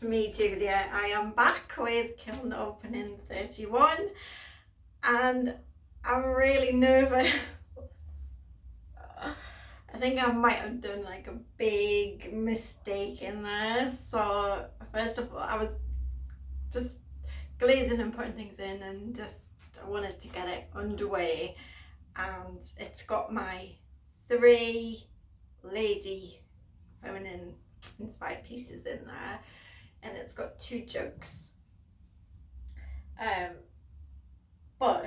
me, Julia. I am back with Kiln opening 31 and I'm really nervous. I think I might have done like a big mistake in there. So first of all, I was just glazing and putting things in and just I wanted to get it underway, and it's got my 3 lady feminine inspired pieces in there, and it's got 2 jugs. But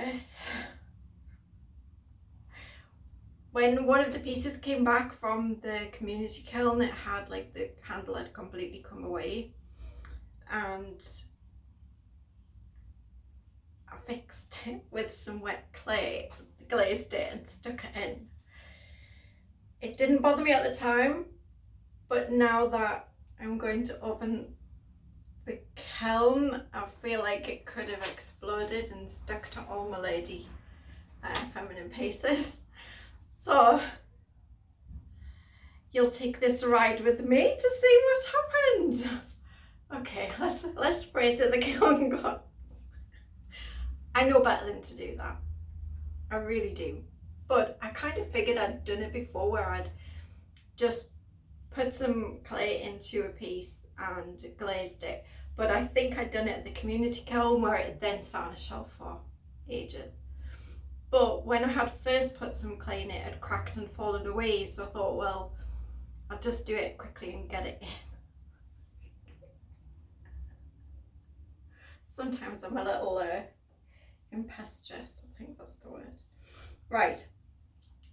when one of the pieces came back from the community kiln, it had like the handle had completely come away, and I fixed it with some wet clay, glazed it and stuck it in. It didn't bother me at the time, but now that I'm going to open the kiln, I feel like it could have exploded and stuck to all my lady feminine pieces. So you'll take this ride with me to see what happened. Okay, let's spray to the kiln gods. I know better than to do that. I really do. But I kind of figured I'd done it before, where I'd just put some clay into a piece and glazed it. But I think I'd done it at the community kiln, where it then sat on a shelf for ages. But when I had first put some clay in, it had cracked and fallen away, so I thought, well, I'll just do it quickly and get it in. Sometimes I'm a little impetuous, I think that's the word. Right,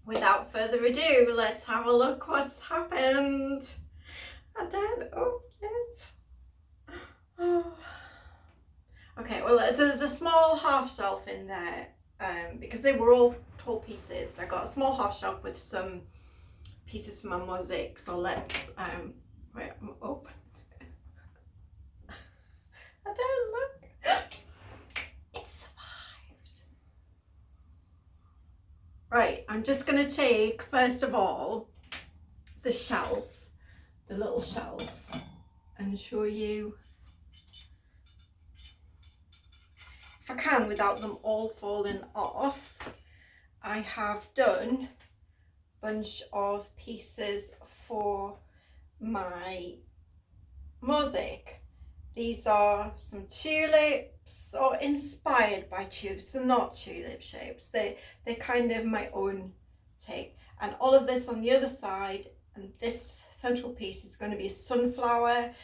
without further ado, let's have a look what's happened. I don't open it. Oh. Okay, well, there's a small half shelf in there, because they were all tall pieces. I got a small half shelf with some pieces for my mosaic. So let's wait, I'm open. I don't look. It survived. Right, I'm just gonna take first of all the shelf, the little shelf, and show you, if I can without them all falling off. I have done a bunch of pieces for my mosaic. These are some tulips, or inspired by tulips. They're not tulip shapes, they're kind of my own take. And all of this on the other side, and this central piece is going to be a sunflower,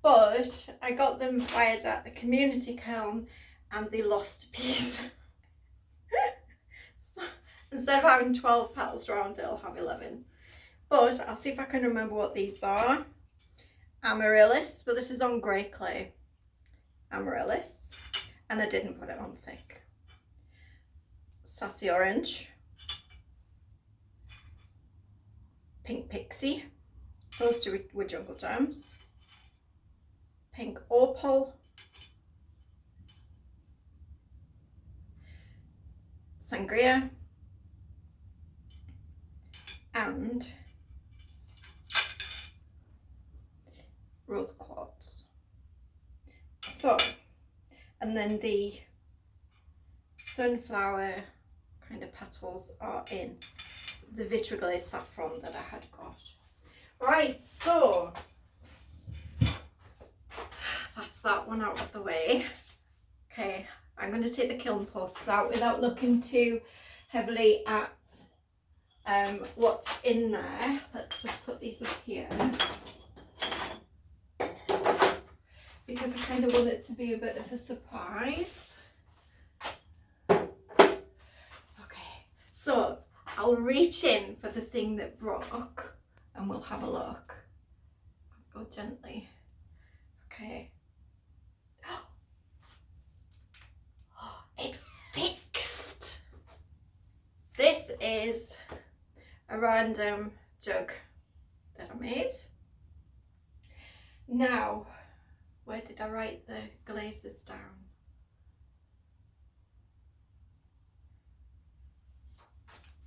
but I got them fired at the community kiln and they lost a piece. So instead of having 12 petals around it, I'll have 11. But I'll see if I can remember what these are. Amaryllis, but this is on grey clay. Amaryllis, and I didn't put it on thick. Sassy orange. Pink pixie. Those 2 were jungle gems. Pink opal. Sangria, and rose quartz. So, and then the sunflower kind of petals are in the vitriglaze saffron that I had got. Right, so that's that one out of the way. Okay, I'm going to take the kiln posts out without looking too heavily at what's in there. Let's just put these up here, because I kind of want it to be a bit of a surprise. Okay, so I'll reach in for the thing that broke and we'll have a look. I'll go gently. Okay. It fixed. This is a random jug that I made. Now, where did I write the glazes down?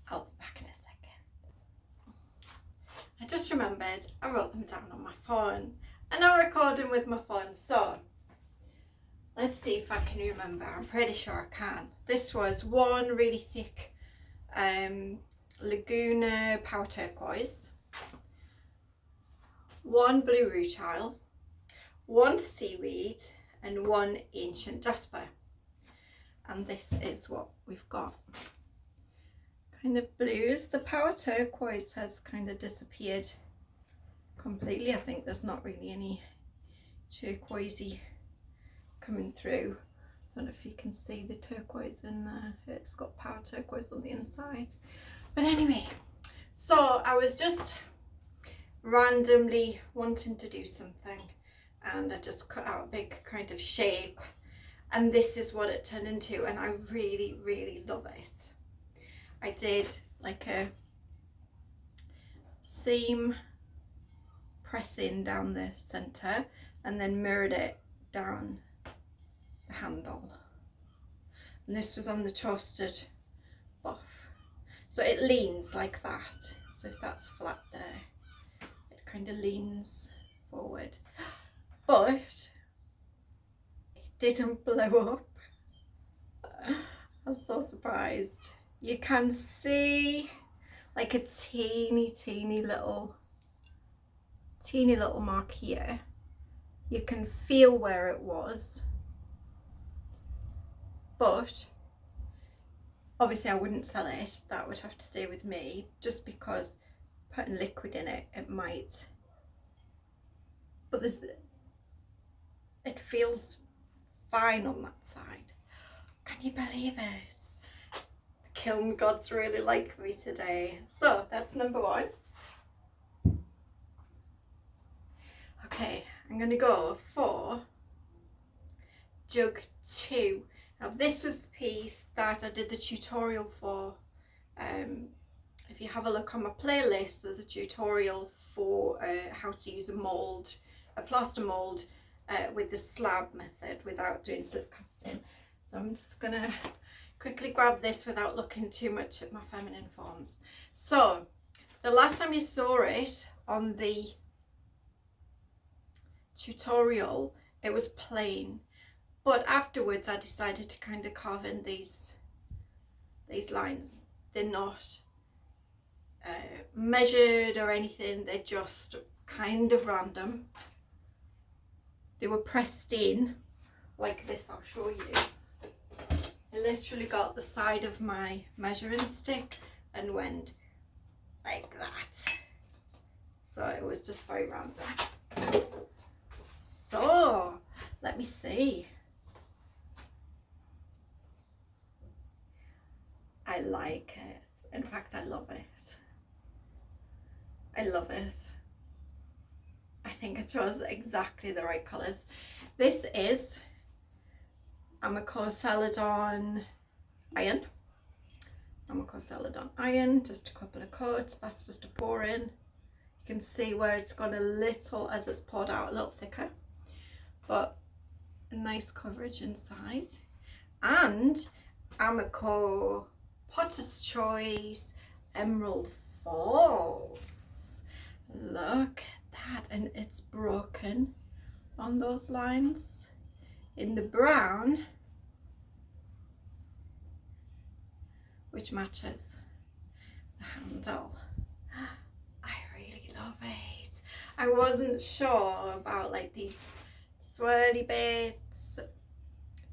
I'll be back in a second. I just remembered I wrote them down on my phone, I'm not recording with my phone, so let's see if I can remember. I'm pretty sure I can. This was one really thick Laguna Power Turquoise, one blue rutile, one seaweed, and one ancient jasper. And this is what we've got. Kind of blues. The Power Turquoise has kind of disappeared completely. I think there's not really any turquoisey coming through. I don't know if you can see the turquoise in there. It's got Power Turquoise on the inside. But anyway, so I was just randomly wanting to do something, and I just cut out a big kind of shape, and this is what it turned into, and I really, really love it. I did like a seam pressing down the center and then mirrored it down the handle, and this was on the toasted buff, so it leans like that. So if that's flat there, it kind of leans forward, but it didn't blow up. I'm so surprised. You can see like a teeny little mark here. You can feel where it was, but obviously I wouldn't sell it. That would have to stay with me, just because putting liquid in it, it might, but it feels fine on that side. Can you believe it? The kiln gods really like me today. So that's number one. Okay, I'm gonna go for jug 2. Now this was the piece that I did the tutorial for. If you have a look on my playlist, there's a tutorial for how to use a plaster mould with the slab method without doing slip casting. So I'm just gonna quickly grab this without looking too much at my feminine forms. So the last time you saw it on the tutorial, it was plain, but afterwards I decided to kind of carve in these lines. They're not measured or anything, they're just kind of random. They were pressed in like this. I'll show you. I literally got the side of my measuring stick and went like that, so it was just very random. So let me see. I like it. In fact, I love it. I love it. I think I chose exactly the right colours. This is Amaco Celadon Iron. Amaco Celadon Iron, just a couple of coats. That's just a pour in. You can see where it's got a little, as it's poured out, a little thicker, but a nice coverage inside. And Amaco Potter's Choice Emerald Falls. Look at that, and it's broken on those lines in the brown, which matches the handle. I really love it. I wasn't sure about like these swirly bits,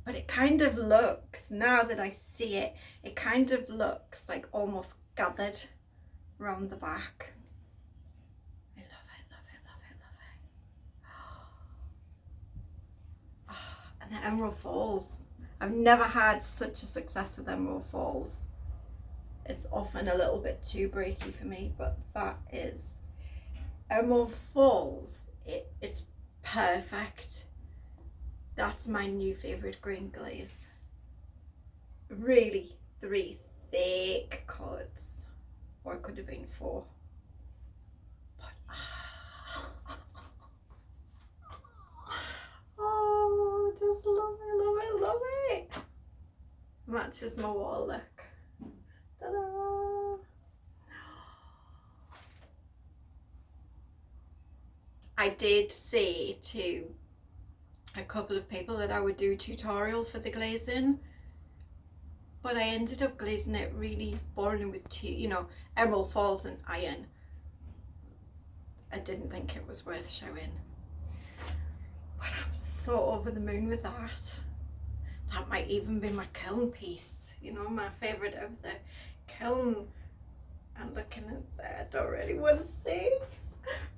but it kind of looks, now that I see it, it kind of looks like almost gathered around the back. I love it, love it, love it, love it. Oh, and the Emerald Falls. I've never had such a success with Emerald Falls. It's often a little bit too breaky for me, but that is Emerald Falls. It's perfect. That's my new favourite green glaze. Really 3 thick coats, or it could have been 4. But oh, just love it, love it, love it. Matches my wall look. Ta-da! I did say to a couple of people that I would do a tutorial for the glazing, but I ended up glazing it really boring with Emerald Falls and iron. I didn't think it was worth showing, but I'm so over the moon with that. That might even be my Kiln piece, my favourite of the Kiln. And looking at that, I don't really want to see.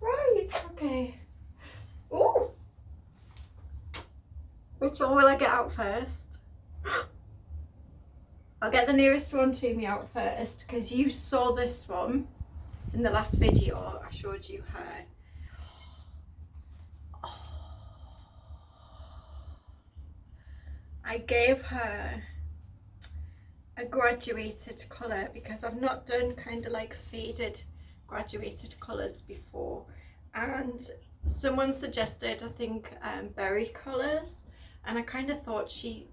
Right, okay. Ooh! Which one will I get out first? I'll get the nearest one to me out first, because you saw this one in the last video. I showed you her. I gave her a graduated colour because I've not done kind of like faded graduated colours before, and someone suggested, I think, berry colours, and I kind of thought she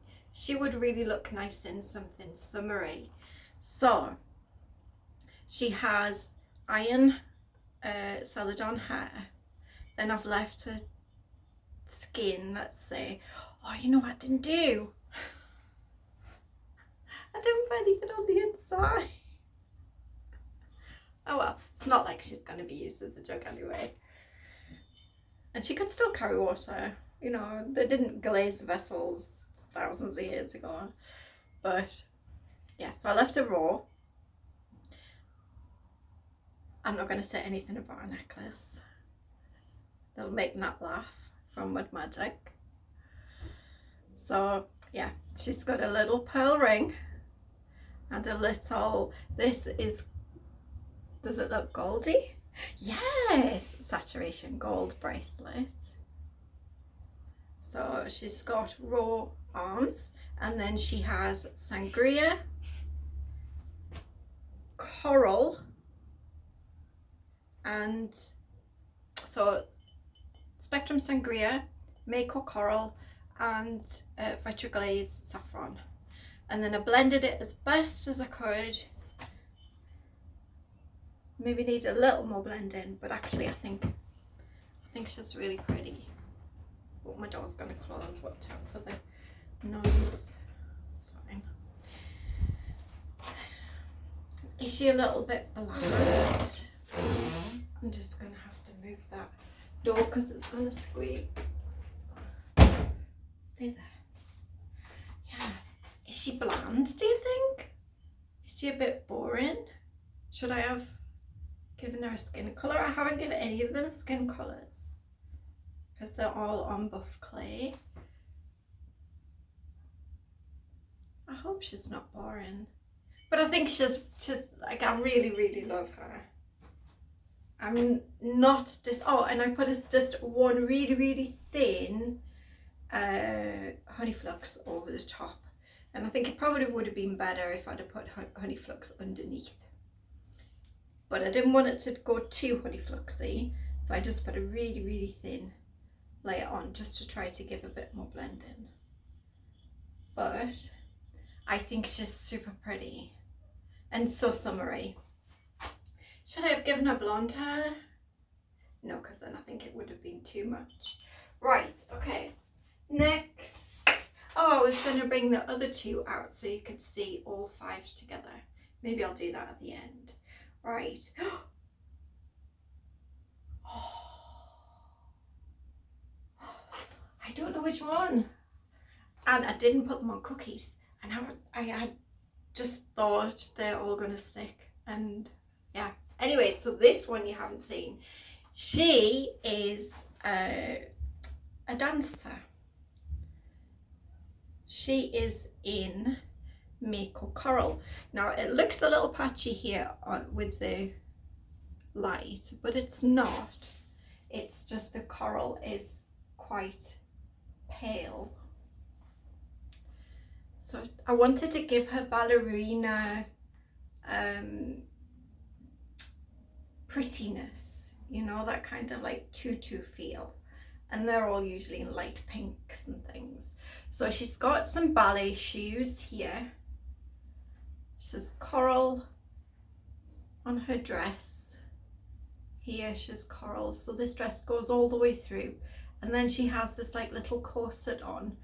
would really look nice in something summery. So she has iron celadon hair, then I've left her skin, let's say. Oh, you know what I didn't do? I didn't put anything on the inside. Oh well, it's not like she's going to be used as a jug anyway. And she could still carry water. They didn't glaze vessels thousands of years ago. But yeah, so I left her raw. I'm not going to say anything about a necklace. They'll make Nat laugh from Mud Magic. So yeah, she's got a little pearl ring and a little, does it look goldy? Yes, saturation gold bracelet. So she's got raw arms, and then she has sangria, coral, and so spectrum sangria, mako coral, and vitro-glazed saffron. And then I blended it as best as I could. Maybe need a little more blending, but actually I think she's really pretty. But my door's gonna close. Watch out for the noise. It's fine. Is she a little bit bland? I'm just gonna have to move that door because it's gonna squeak. Stay there. Yeah. Is she bland, do you think? Is she a bit boring? Should I have given her a skin colour? I haven't given any of them skin colours because they're all on buff clay. I hope she's not boring. But I think she's like, I really, really love her. I'm not and I put just one really, really thin honey flux over the top. And I think it probably would have been better if I'd have put honey flux underneath. But I didn't want it to go too honey fluxy, so I just put a really, really thin layer on just to try to give a bit more blending. But I think she's super pretty and so summery. Should I have given her blonde hair? No, because then I think it would have been too much. Right, okay. Next. Oh, I was going to bring the other two out so you could see all 5 together. Maybe I'll do that at the end. Right. Oh. I don't know which one. And I didn't put them on cookies. And I had just thought they're all going to stick. And yeah. Anyway, so this one you haven't seen. She is a dancer. She is in Mako Coral. Now it looks a little patchy here with the light, but it's not. It's just the coral is quite pale. So I wanted to give her ballerina prettiness, that kind of like tutu feel. And they're all usually in light pinks and things. So she's got some ballet shoes here. She's coral on her dress here she's coral, so this dress goes all the way through, and then she has this like little corset on,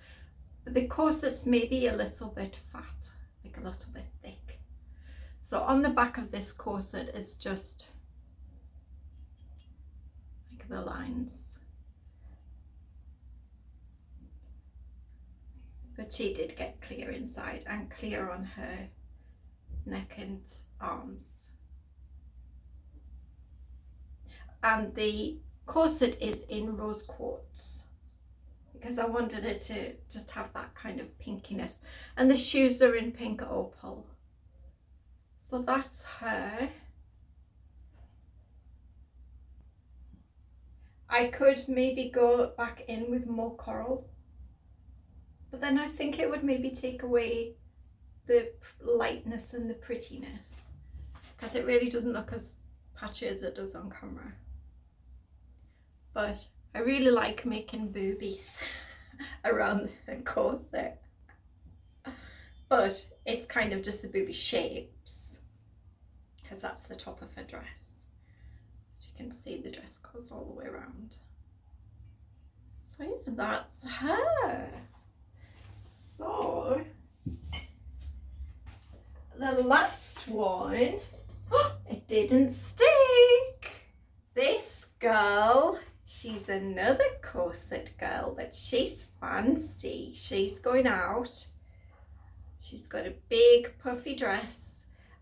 but the corset's maybe a little bit fat, like a little bit thick. So on the back of this corset is just like the lines, but she did get clear inside and clear on her neck and arms. And the corset is in rose quartz because I wanted it to just have that kind of pinkiness, and the shoes are in pink opal. So that's her. I could maybe go back in with more coral, but then I think it would maybe take away the lightness and the prettiness, because it really doesn't look as patchy as it does on camera. But I really like making boobies around the corset, but it's kind of just the booby shapes because that's the top of her dress. As you can see, the dress goes all the way around. So yeah, that's her. So the last one, oh, it didn't stick. This girl, she's another corset girl, but she's fancy. She's going out. She's got a big puffy dress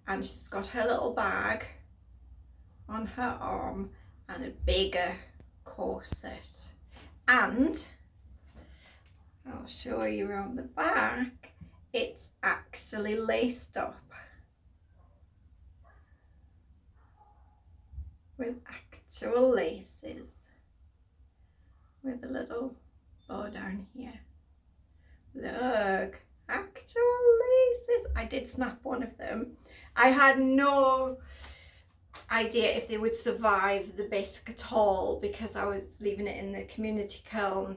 and she's got her little bag on her arm and a bigger corset. And I'll show you around the back, it's actually laced up with actual laces, with a little bow down here. Look, actual laces. I did snap one of them. I had no idea if they would survive the bisque at all because I was leaving it in the community kiln,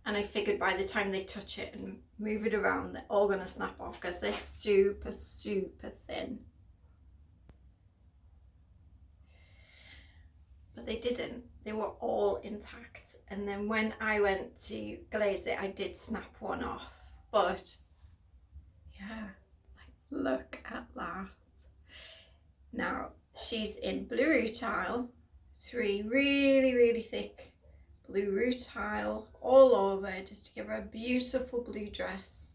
and I figured by the time they touch it and move it around, they're all going to snap off because they're super, super thin. But they didn't. They were all intact. And then when I went to glaze it, I did snap one off. But yeah, like, look at that. Now, she's in blue rutile, 3 really, really thick blue rutile all over, just to give her a beautiful blue dress,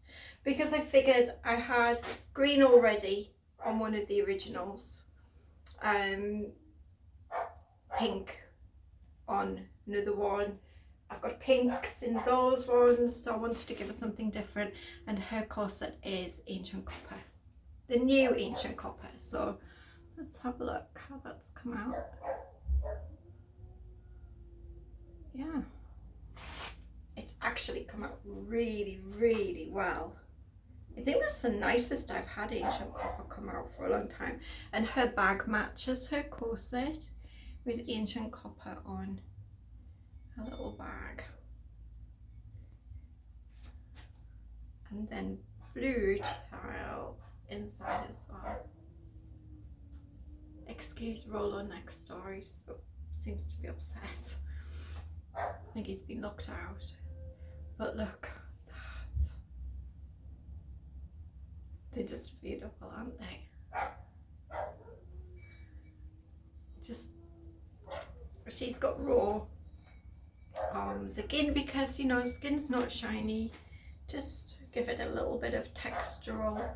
because I figured I had green already on one of the originals, pink on another one. I've got pinks in those ones, so I wanted to give her something different, and her corset is ancient copper, the new ancient copper. So let's have a look how that's come out. Yeah, it's actually come out really, really well. I think that's the nicest I've had ancient copper come out for a long time. And her bag matches her corset with ancient copper on a little bag. And then blue tile inside as well. Excuse Rolo next door, he seems to be upset. I think he's been locked out. But look, they're just beautiful, aren't they? Just, she's got raw arms again because, you know, skin's not shiny. Just give it a little bit of textural,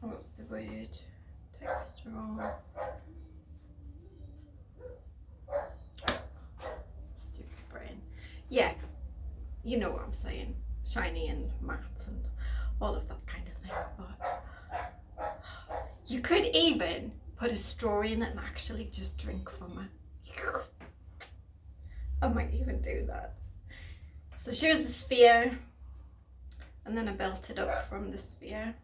what's the word? Textural. Stupid brain. Yeah, you know what I'm saying. Shiny and matte and all of that kind of thing. But you could even put a straw in it and actually just drink from it. I might even do that. So here's the sphere, and then I built it up from the sphere.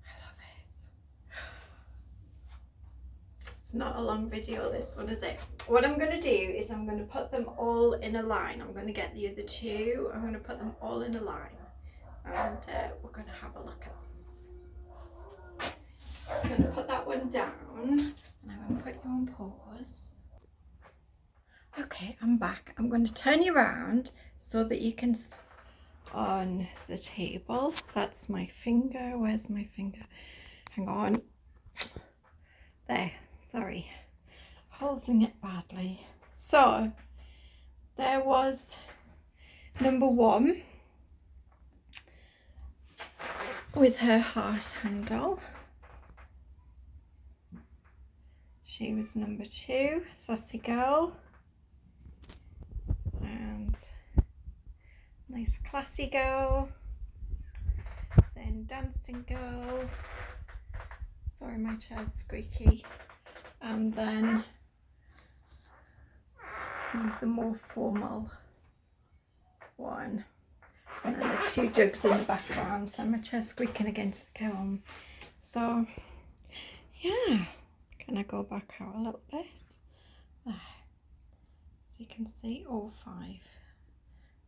I love it. It's not a long video, this one, is it? What I'm going to do is I'm going to put them all in a line. I'm going to get the other two, I'm going to put them all in a line, and we're going to have a look at them. Just going to put that one down and I'm going to put you on pause. Okay, I'm back. I'm going to turn you around so that you can see on the table. That's my finger. Where's my finger? Hang on. There. Sorry. Holding it badly. So, there was number 1 with her heart handle. She was number 2, Sassy Girl. And nice classy girl. Then dancing girl. Sorry, my chair's squeaky. And then the more formal one. And then the 2 jugs in the background. So my chair's squeaking against the kiln. So yeah, can I go back out a little bit? There. So you can see all 5.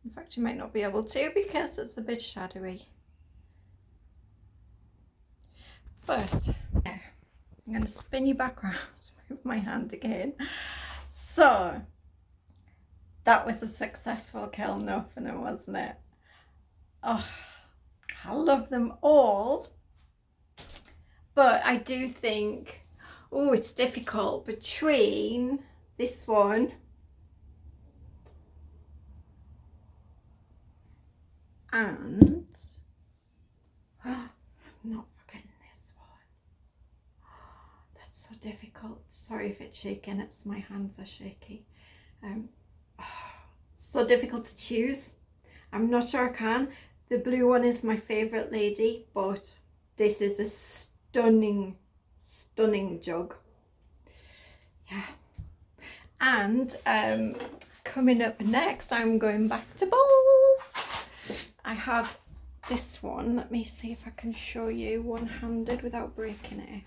In fact, you might not be able to because it's a bit shadowy. But yeah, I'm going to spin you back around with my hand again. So that was a successful kiln opener, wasn't it? Oh, I love them all. But I do think, oh, it's difficult between this one and I'm not forgetting this one. That's so difficult. Sorry if it's shaking, it's my hands are shaky. So difficult to choose. I'm not sure I can. The blue one is my favourite lady, but this is a stunning jug. Yeah. And coming up next, I'm going back to bowls. I have this one. Let me see if I can show you one-handed without breaking it.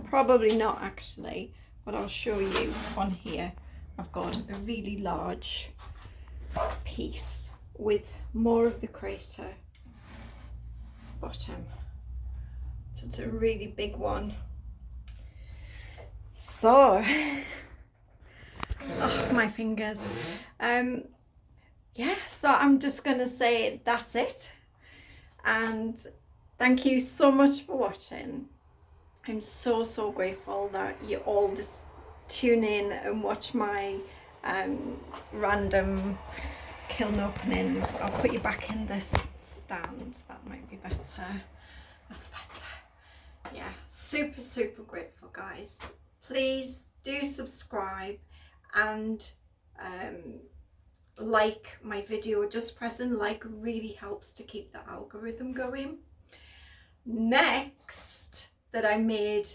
Probably not actually, but I'll show you on here. I've got a really large piece with more of the crater bottom. So it's a really big one. So, oh, my fingers. Yeah, so I'm just gonna say that's it. And thank you so much for watching. I'm so grateful that you all just tune in and watch my random kiln openings. I'll put you back in this stand. That might be better. That's better. Yeah, super grateful, guys. Please do subscribe and like my video. Just pressing like really helps to keep the algorithm going. Next that I made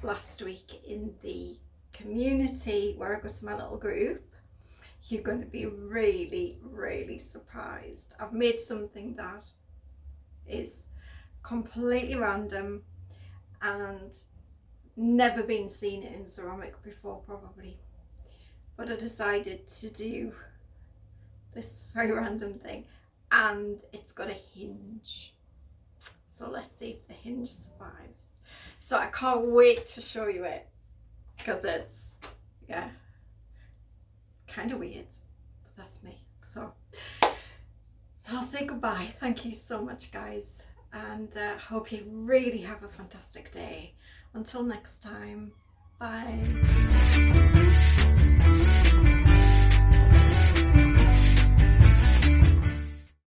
last week in the community where I go to my little group, you're going to be really surprised. I've made something that is completely random and never been seen in ceramic before probably, but I decided to do this very random thing, and it's got a hinge. So let's see if the hinge survives. So I can't wait to show you it because it's, yeah, kind of weird, but that's me. So I'll say goodbye. Thank you so much, guys, and hope you really have a fantastic day. Until next time, bye.